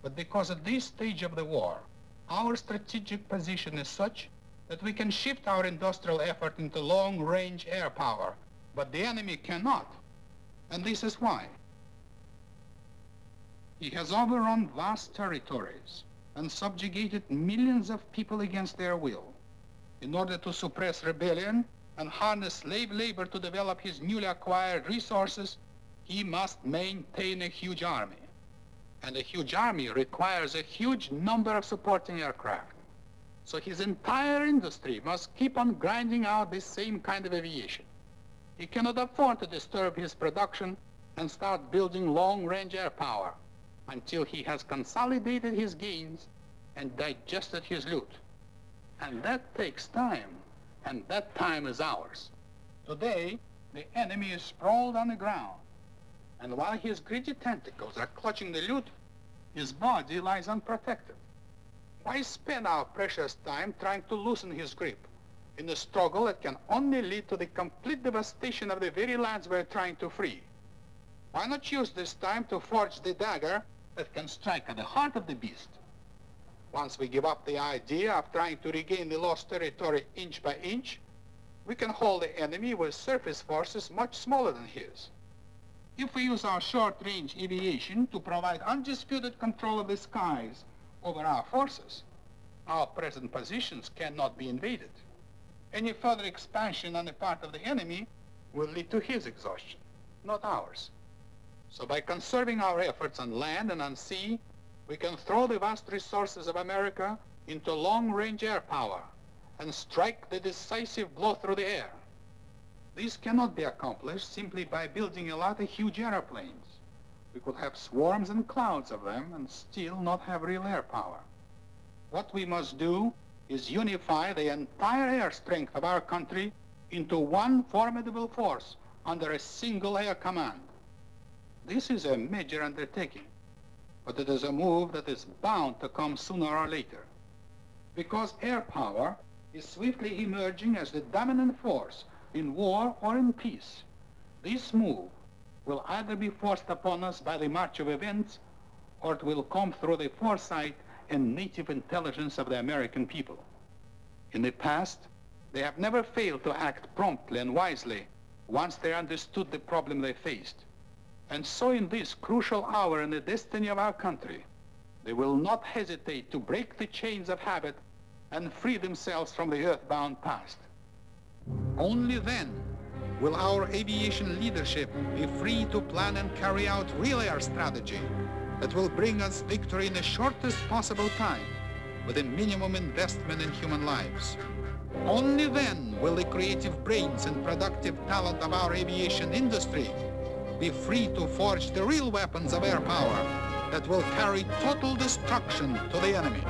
but because at this stage of the war, our strategic position is such that we can shift our industrial effort into long-range air power, but the enemy cannot. And this is why. He has overrun vast territories and subjugated millions of people against their will. In order to suppress rebellion and harness slave labor to develop his newly acquired resources, he must maintain a huge army. And a huge army requires a huge number of supporting aircraft. So his entire industry must keep on grinding out this same kind of aviation. He cannot afford to disturb his production and start building long-range air power until he has consolidated his gains and digested his loot. And that takes time, and that time is ours. Today, the enemy is sprawled on the ground, and while his greedy tentacles are clutching the loot, his body lies unprotected. Why spend our precious time trying to loosen his grip in a struggle that can only lead to the complete devastation of the very lands we're trying to free? Why not use this time to forge the dagger that can strike at the heart of the beast? Once we give up the idea of trying to regain the lost territory inch by inch, we can hold the enemy with surface forces much smaller than his. If we use our short-range aviation to provide undisputed control of the skies over our forces, our present positions cannot be invaded. Any further expansion on the part of the enemy will lead to his exhaustion, not ours. So by conserving our efforts on land and on sea, we can throw the vast resources of America into long-range air power and strike the decisive blow through the air. This cannot be accomplished simply by building a lot of huge airplanes. We could have swarms and clouds of them and still not have real air power. What we must do is unify the entire air strength of our country into one formidable force under a single air command. This is a major undertaking, but it is a move that is bound to come sooner or later. Because air power is swiftly emerging as the dominant force in war or in peace, this move will either be forced upon us by the march of events, or it will come through the foresight and native intelligence of the American people. In the past, they have never failed to act promptly and wisely once they understood the problem they faced. And so in this crucial hour in the destiny of our country, they will not hesitate to break the chains of habit and free themselves from the earthbound past. Only then will our aviation leadership be free to plan and carry out real air strategy that will bring us victory in the shortest possible time with a minimum investment in human lives. Only then will the creative brains and productive talent of our aviation industry be free to forge the real weapons of air power that will carry total destruction to the enemy.